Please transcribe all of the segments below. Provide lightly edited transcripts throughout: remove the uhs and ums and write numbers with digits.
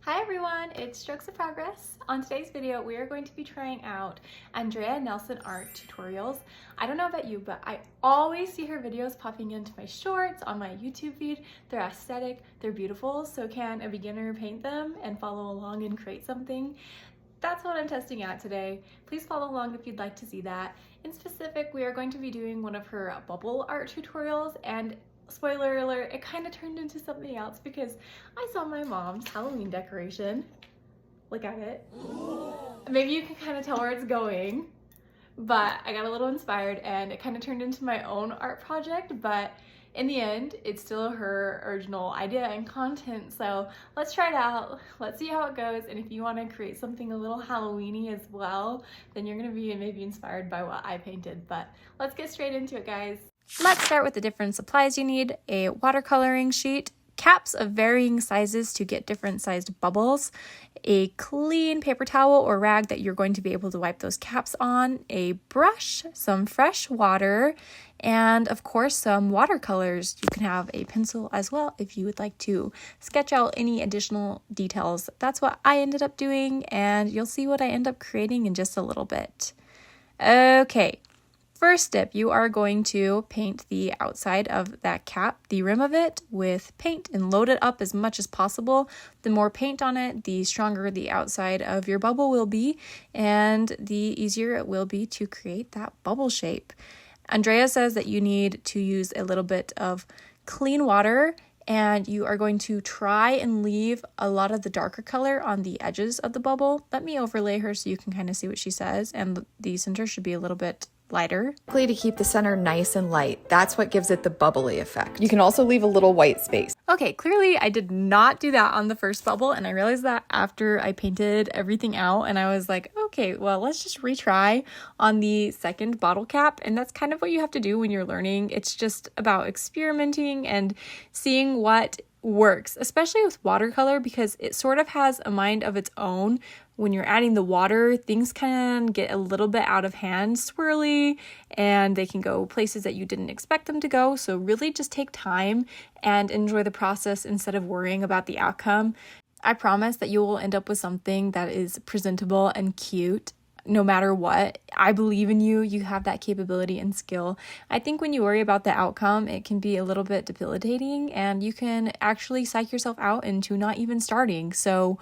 Hi everyone, it's Strokes of Progress. On today's video, we are going to be trying out Andrea Nelson Art tutorials. I don't know about you, but I always see her videos popping into my shorts, on my YouTube feed. They're aesthetic, they're beautiful, so can a beginner paint them and follow along and create something? That's what I'm testing out today. Please follow along if you'd like to see that. In specific, we are going to be doing one of her bubble art tutorials, and spoiler alert, it kind of turned into something else because I saw my mom's Halloween decoration. Look at it. Maybe you can kind of tell where it's going, but I got a little inspired and it kind of turned into my own art project, but in the end, it's still her original idea and content. So let's try it out. Let's see how it goes. And if you want to create something a little Halloween-y as well, then you're going to be maybe inspired by what I painted. But let's get straight into it, guys. Let's start with the different supplies you need: a watercoloring sheet, caps of varying sizes to get different sized bubbles, a clean paper towel or rag that you're going to be able to wipe those caps on, a brush, some fresh water, and of course some watercolors. You can have a pencil as well if you would like to sketch out any additional details. That's what I ended up doing, and you'll see what I end up creating in just a little bit. Okay. First step, you are going to paint the outside of that cap, the rim of it, with paint and load it up as much as possible. The more paint on it, the stronger the outside of your bubble will be, and the easier it will be to create that bubble shape. Andrea says that you need to use a little bit of clean water, and you are going to try and leave a lot of the darker color on the edges of the bubble. Let me overlay her so you can kind of see what she says, and the center should be a little bit lighter. To keep the center nice and light. That's what gives it the bubbly effect. You can also leave a little white space. Okay, clearly I did not do that on the first bubble, and I realized that after I painted everything out, and I was like, okay, well, let's just retry on the second bottle cap. And that's kind of what you have to do when you're learning. It's just about experimenting and seeing what works, especially with watercolor, because it sort of has a mind of its own. When you're adding the water, things can get a little bit out of hand, swirly, and they can go places that you didn't expect them to go. So really just take time and enjoy the process instead of worrying about the outcome. I promise that you will end up with something that is presentable and cute no matter what. I believe in you. You have that capability and skill. I think when you worry about the outcome, it can be a little bit debilitating, and you can actually psych yourself out into not even starting. So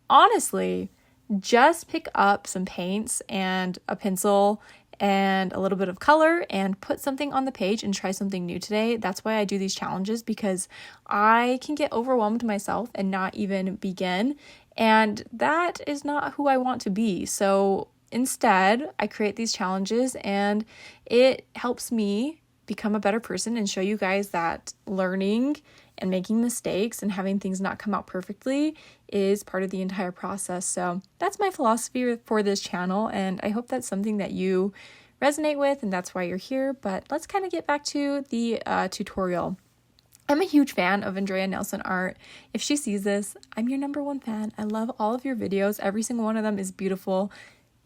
honestly, just pick up some paints and a pencil and a little bit of color and put something on the page and try something new today. That's why I do these challenges, because I can get overwhelmed myself and not even begin. And that is not who I want to be. So instead, I create these challenges, and it helps me become a better person and show you guys that learning and making mistakes and having things not come out perfectly is part of the entire process. So that's my philosophy for this channel, and I hope that's something that you resonate with, and that's why you're here. But let's kind of get back to the tutorial. I'm a huge fan of Andrea Nelson Art. If she sees this, I'm your #1 fan. I love all of your videos. Every single one of them is beautiful.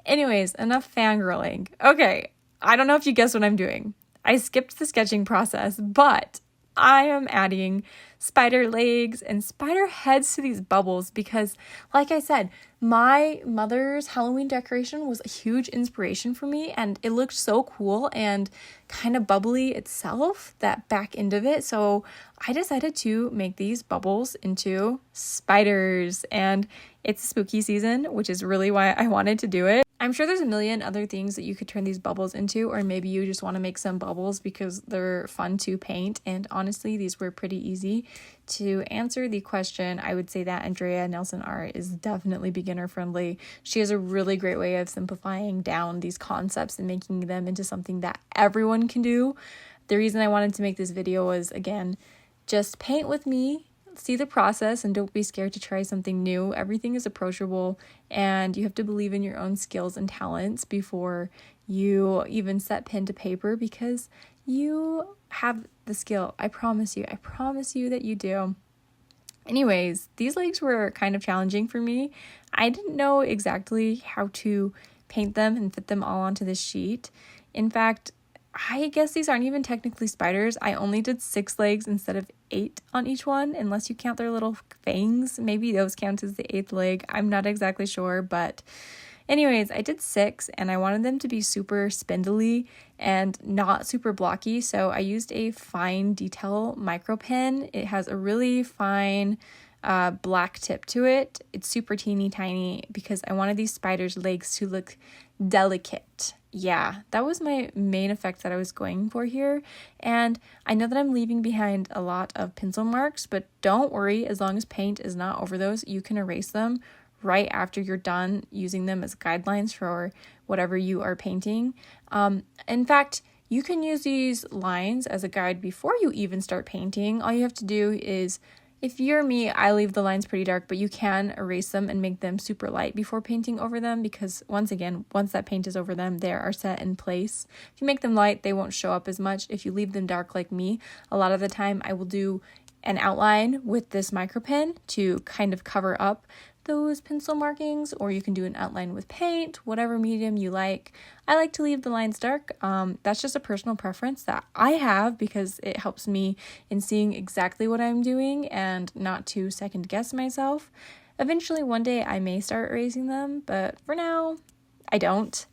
Anyways, enough fangirling. Okay, I don't know if you guessed what I'm doing. I skipped the sketching process, but I am adding spider legs and spider heads to these bubbles because, like I said, my mother's Halloween decoration was a huge inspiration for me, and it looked so cool and kind of bubbly itself, that back end of it. So I decided to make these bubbles into spiders, and it's spooky season, which is really why I wanted to do it. I'm sure there's a million other things that you could turn these bubbles into, or maybe you just want to make some bubbles because they're fun to paint. And honestly, these were pretty easy. To answer the question, I would say that Andrea Nelson Art is definitely beginner friendly. She has a really great way of simplifying down these concepts and making them into something that everyone can do. The reason I wanted to make this video was, again, just paint with me. See the process and don't be scared to try something new. Everything is approachable, and you have to believe in your own skills and talents before you even set pen to paper, because you have the skill. I promise you that you do. Anyways, these legs were kind of challenging for me. I didn't know exactly how to paint them and fit them all onto this sheet. In fact, I guess these aren't even technically spiders. I only did 6 legs instead of 8 on each one, unless you count their little fangs. Maybe those count as the 8th leg. I'm not exactly sure, but anyways, I did 6 and I wanted them to be super spindly and not super blocky, so I used a fine detail micro pen. It has a really fine black tip to it. It's super teeny tiny because I wanted these spiders' legs to look delicate. Yeah, that was my main effect that I was going for here. And I know that I'm leaving behind a lot of pencil marks, but don't worry, as long as paint is not over those, you can erase them right after you're done using them as guidelines for whatever you are painting. In fact, you can use these lines as a guide before you even start painting. All you have to do is, if you're me, I leave the lines pretty dark, but you can erase them and make them super light before painting over them, because once that paint is over them, they are set in place. If you make them light, they won't show up as much. If you leave them dark like me, a lot of the time I will do an outline with this micro pen to kind of cover up those pencil markings, or you can do an outline with paint, whatever medium you like. I like to leave the lines dark. That's just a personal preference that I have because it helps me in seeing exactly what I'm doing and not to second guess myself. Eventually, one day I may start erasing them, but for now, I don't.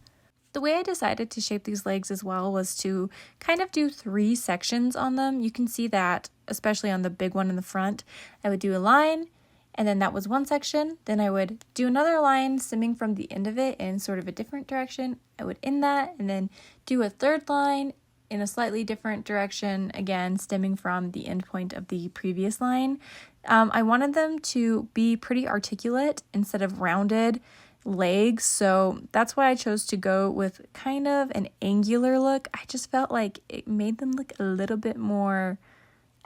The way I decided to shape these legs as well was to kind of do 3 sections on them. You can see that, especially on the big one in the front, I would do a line, and then that was one section. Then I would do another line stemming from the end of it in sort of a different direction. I would end that and then do a third line in a slightly different direction, again, stemming from the end point of the previous line. I wanted them to be pretty articulate instead of rounded legs, so that's why I chose to go with kind of an angular look. I just felt like it made them look a little bit more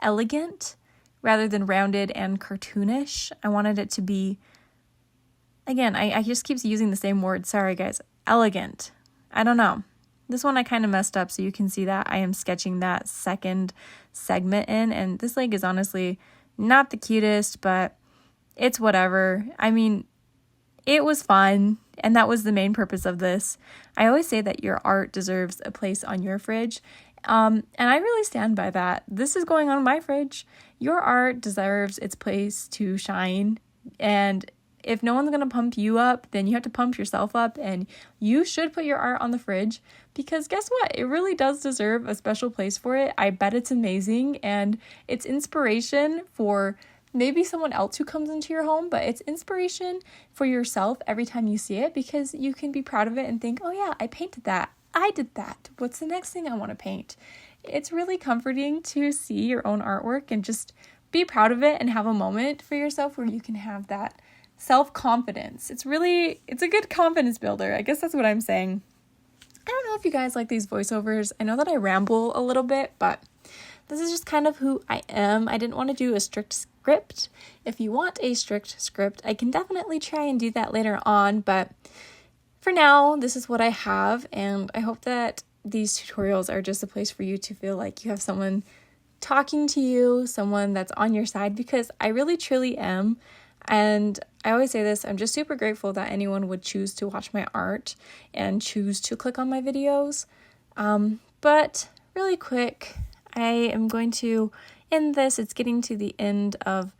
elegant rather than rounded and cartoonish. I wanted it to be, again, I just keep using the same word. Sorry, guys. Elegant. I don't know. This one I kind of messed up, so you can see that I am sketching that second segment in, and this leg is honestly not the cutest, but it's whatever. I mean, it was fun, and that was the main purpose of this. I always say that your art deserves a place on your fridge, and I really stand by that. This is going on my fridge. Your art deserves its place to shine, and if no one's going to pump you up, then you have to pump yourself up, and you should put your art on the fridge, because guess what? It really does deserve a special place for it. I bet it's amazing, and it's inspiration for maybe someone else who comes into your home, but it's inspiration for yourself every time you see it, because you can be proud of it and think, oh yeah, I painted that. I did that. What's the next thing I want to paint? It's really comforting to see your own artwork and just be proud of it and have a moment for yourself where you can have that self-confidence. It's a good confidence builder. I guess that's what I'm saying. I don't know if you guys like these voiceovers. I know that I ramble a little bit, but this is just kind of who I am. I didn't want to do a strict script. If you want a strict script, I can definitely try and do that later on, but for now, this is what I have, and I hope that these tutorials are just a place for you to feel like you have someone talking to you, someone that's on your side, because I really truly am. And I always say this, I'm just super grateful that anyone would choose to watch my art and choose to click on my videos. But really quick, I am going to end this. It's getting to the end of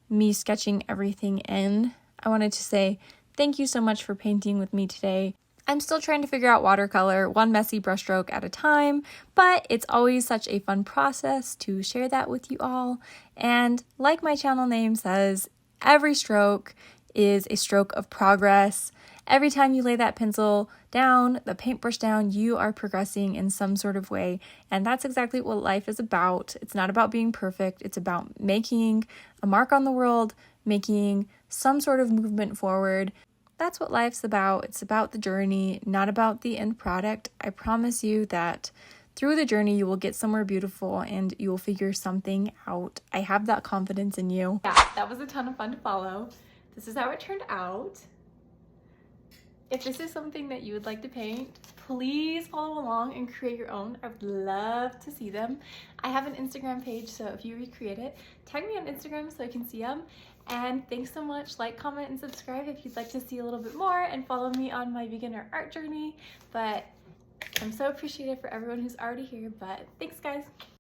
me sketching everything in. I wanted to say thank you so much for painting with me today. I'm still trying to figure out watercolor, one messy brushstroke at a time, but it's always such a fun process to share that with you all. And like my channel name says, every stroke is a stroke of progress. Every time you lay that pencil down, the paintbrush down, you are progressing in some sort of way. And that's exactly what life is about. It's not about being perfect. It's about making a mark on the world, making some sort of movement forward. That's what life's about. It's about the journey, not about the end product. I promise you that through the journey, you will get somewhere beautiful and you will figure something out. I have that confidence in you. Yeah, that was a ton of fun to follow. This is how it turned out. If this is something that you would like to paint, please follow along and create your own. I would love to see them. I have an Instagram page, so if you recreate it, tag me on Instagram so I can see them. And thanks so much. Like, comment, and subscribe if you'd like to see a little bit more, and follow me on my beginner art journey. But I'm so appreciative for everyone who's already here, but thanks guys.